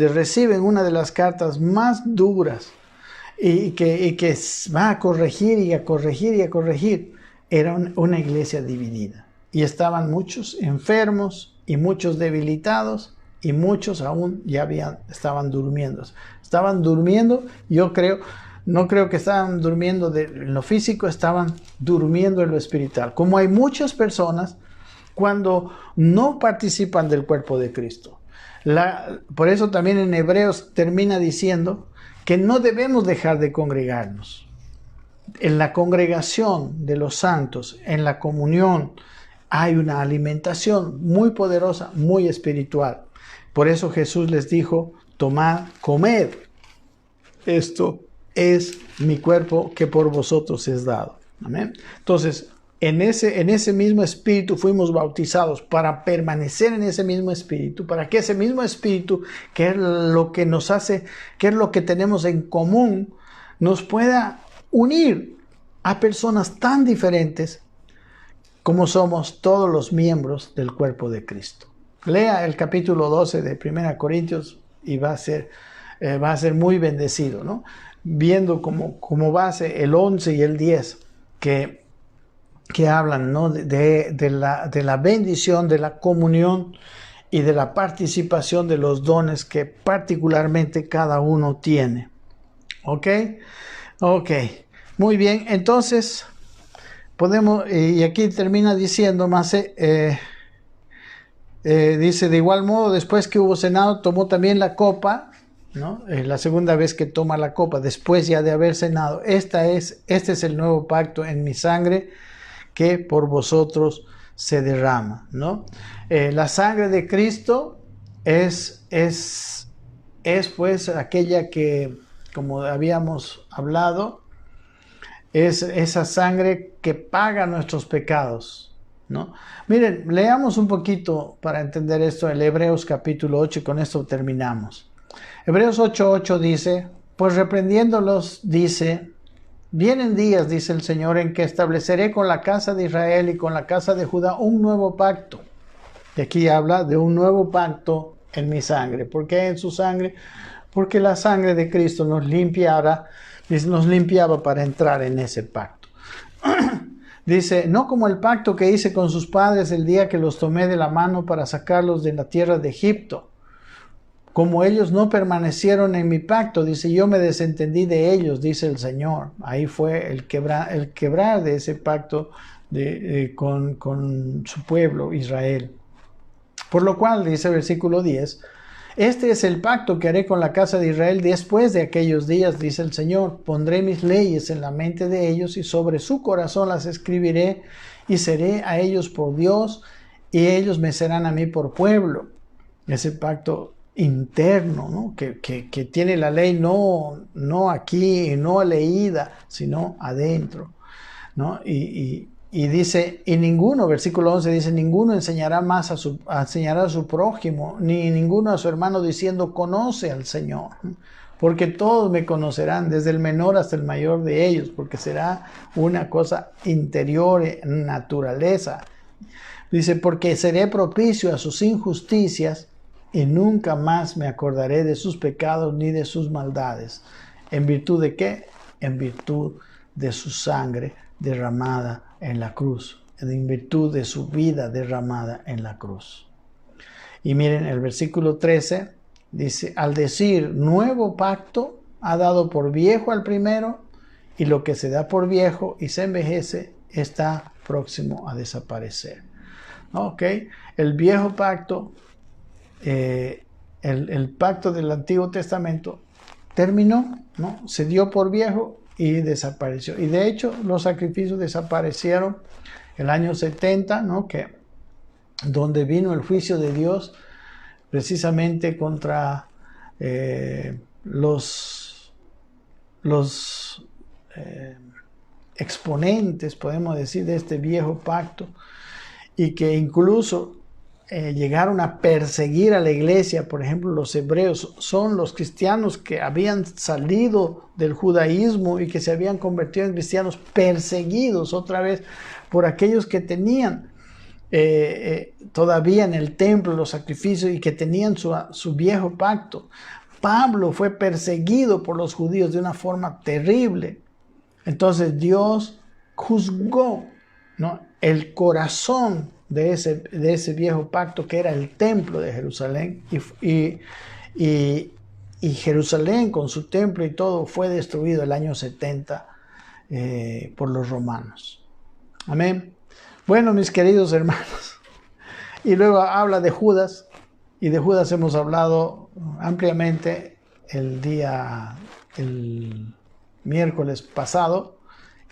reciben una de las cartas más duras y que va a corregir y a corregir y a corregir, era una iglesia dividida. Y estaban muchos enfermos y muchos debilitados y muchos aún estaban durmiendo. Estaban durmiendo, yo creo. No creo que estaban durmiendo en lo físico, estaban durmiendo en lo espiritual. Como hay muchas personas cuando no participan del cuerpo de Cristo. Por eso también en Hebreos termina diciendo que no debemos dejar de congregarnos. En la congregación de los santos, en la comunión, hay una alimentación muy poderosa, muy espiritual. Por eso Jesús les dijo, tomad, comed. Esto es mi cuerpo que por vosotros es dado. Amén. Entonces, en ese mismo espíritu fuimos bautizados para permanecer en ese mismo espíritu, para que ese mismo espíritu, que es lo que nos hace, que es lo que tenemos en común, nos pueda unir a personas tan diferentes como somos todos los miembros del cuerpo de Cristo. Lea el capítulo 12 de 1 Corintios y va a ser muy bendecido, ¿no? Viendo como base el 11 y el 10 que hablan, ¿no? de la bendición, de la comunión y de la participación de los dones que particularmente cada uno tiene. ¿Ok? Ok. Muy bien. Entonces, podemos, y aquí termina diciendo más, dice, de igual modo, después que hubo cenado, tomó también la copa, ¿no? La segunda vez que toma la copa, después ya de haber cenado. Este es el nuevo pacto en mi sangre que por vosotros se derrama, ¿no? La sangre de Cristo es pues aquella que, como habíamos hablado, es esa sangre que paga nuestros pecados, ¿no? Miren, leamos un poquito para entender esto el Hebreos capítulo 8 y con esto terminamos. Hebreos 8:8 dice, pues reprendiéndolos dice, vienen días, dice el Señor, en que estableceré con la casa de Israel y con la casa de Judá un nuevo pacto. Y aquí habla de un nuevo pacto en mi sangre. ¿Por qué en su sangre? Porque la sangre de Cristo nos limpiaba para entrar en ese pacto. Dice, no como el pacto que hice con sus padres el día que los tomé de la mano para sacarlos de la tierra de Egipto. Como ellos no permanecieron en mi pacto, dice, yo me desentendí de ellos, dice el Señor. Ahí fue el quebrar de ese pacto con su pueblo, Israel. Por lo cual, dice el versículo 10, este es el pacto que haré con la casa de Israel después de aquellos días, dice el Señor. Pondré mis leyes en la mente de ellos y sobre su corazón las escribiré y seré a ellos por Dios y ellos me serán a mí por pueblo. Ese pacto interno, ¿no? que tiene la ley no aquí, no leída, sino adentro, ¿no? Y dice, y ninguno, versículo 11 dice, ninguno enseñará a su prójimo, ni ninguno a su hermano diciendo, conoce al Señor, porque todos me conocerán, desde el menor hasta el mayor de ellos, porque será una cosa interior, naturaleza. Dice, porque seré propicio a sus injusticias y nunca más me acordaré de sus pecados ni de sus maldades. ¿En virtud de qué? En virtud de su sangre derramada en la cruz, en virtud de su vida derramada en la cruz. Y miren el versículo 13, dice, al decir nuevo pacto, ha dado por viejo al primero, y lo que se da por viejo y se envejece está próximo a desaparecer. ¿Ok? El viejo pacto, el pacto del Antiguo Testamento terminó, ¿no? Se dio por viejo y desapareció. Y de hecho los sacrificios desaparecieron el año 70, ¿no? Donde vino el juicio de Dios precisamente contra los exponentes, podemos decir, de este viejo pacto, y que incluso llegaron a perseguir a la iglesia. Por ejemplo, los hebreos son los cristianos que habían salido del judaísmo y que se habían convertido en cristianos, perseguidos otra vez por aquellos que tenían todavía en el templo los sacrificios y que tenían su viejo pacto. Pablo fue perseguido por los judíos de una forma terrible. Entonces Dios juzgó, ¿no?, el corazón de ese viejo pacto, que era el templo de Jerusalén, y Jerusalén con su templo y todo fue destruido el año 70 por los romanos. Amén. Bueno, mis queridos hermanos, y luego habla de Judas, y de Judas hemos hablado ampliamente el miércoles pasado,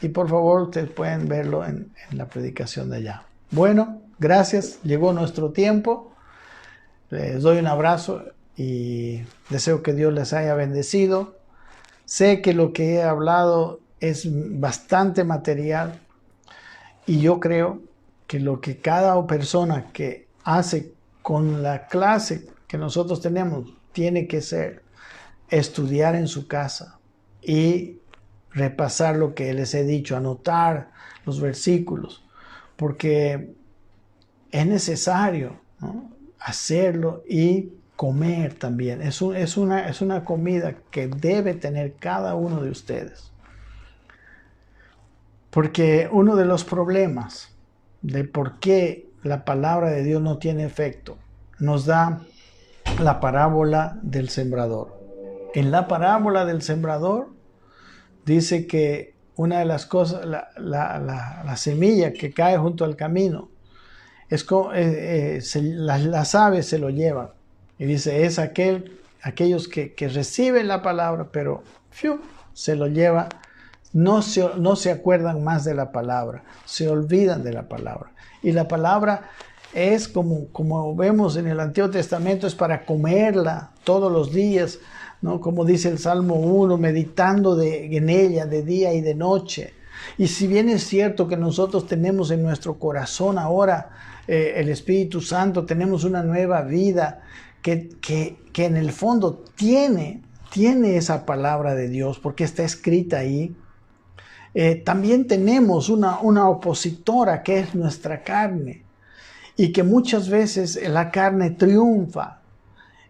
y por favor ustedes pueden verlo en la predicación de allá. Bueno, gracias, llegó nuestro tiempo, les doy un abrazo y deseo que Dios les haya bendecido. Sé que lo que he hablado es bastante material y yo creo que lo que cada persona que hace con la clase que nosotros tenemos tiene que ser estudiar en su casa y repasar lo que les he dicho, anotar los versículos, porque es necesario, ¿no?, hacerlo y comer también. Es una comida que debe tener cada uno de ustedes. Porque uno de los problemas de por qué la palabra de Dios no tiene efecto nos da la parábola del sembrador. En la parábola del sembrador dice que una de las cosas, la semilla que cae junto al camino, las aves se lo llevan. Y dice, es aquel aquellos que reciben la palabra, pero se lo lleva, no se acuerdan más de la palabra, se olvidan de la palabra. Y la palabra es como vemos en el Antiguo Testamento, es para comerla todos los días, ¿no? Como dice el Salmo 1, meditando en ella de día y de noche. Y si bien es cierto que nosotros tenemos en nuestro corazón ahora el Espíritu Santo, tenemos una nueva vida que en el fondo tiene esa palabra de Dios porque está escrita ahí. También tenemos una opositora que es nuestra carne, y que muchas veces la carne triunfa,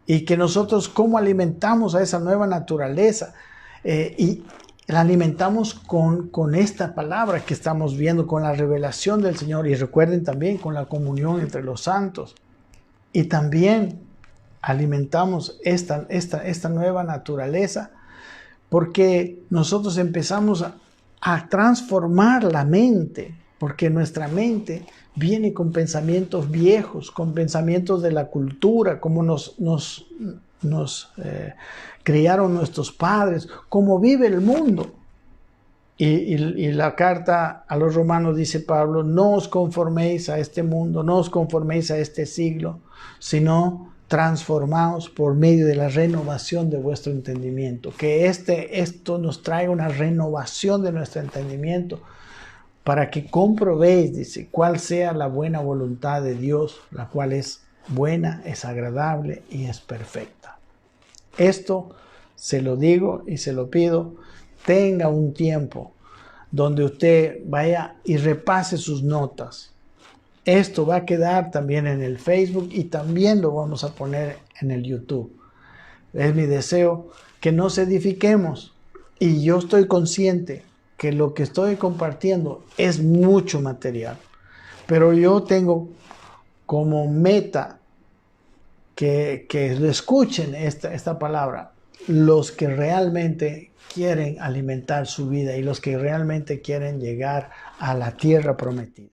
y que nosotros cómo alimentamos a esa nueva naturaleza, y la alimentamos con esta palabra que estamos viendo, con la revelación del Señor, y recuerden también con la comunión entre los santos. Y también alimentamos esta nueva naturaleza porque nosotros empezamos a transformar la mente, porque nuestra mente viene con pensamientos viejos, con pensamientos de la cultura, como nos criaron nuestros padres, cómo vive el mundo. Y la carta a los romanos dice Pablo, no os conforméis a este mundo, no os conforméis a este siglo, sino transformaos por medio de la renovación de vuestro entendimiento. Que esto nos traiga una renovación de nuestro entendimiento para que comprobéis, dice, cuál sea la buena voluntad de Dios, la cual es buena, es agradable y es perfecta. Esto se lo digo y se lo pido, tenga un tiempo donde usted vaya y repase sus notas. Esto va a quedar también en el Facebook y también lo vamos a poner en el YouTube. Es mi deseo que nos edifiquemos, y yo estoy consciente que lo que estoy compartiendo es mucho material, pero yo tengo como meta que lo escuchen esta palabra los que realmente quieren alimentar su vida y los que realmente quieren llegar a la tierra prometida.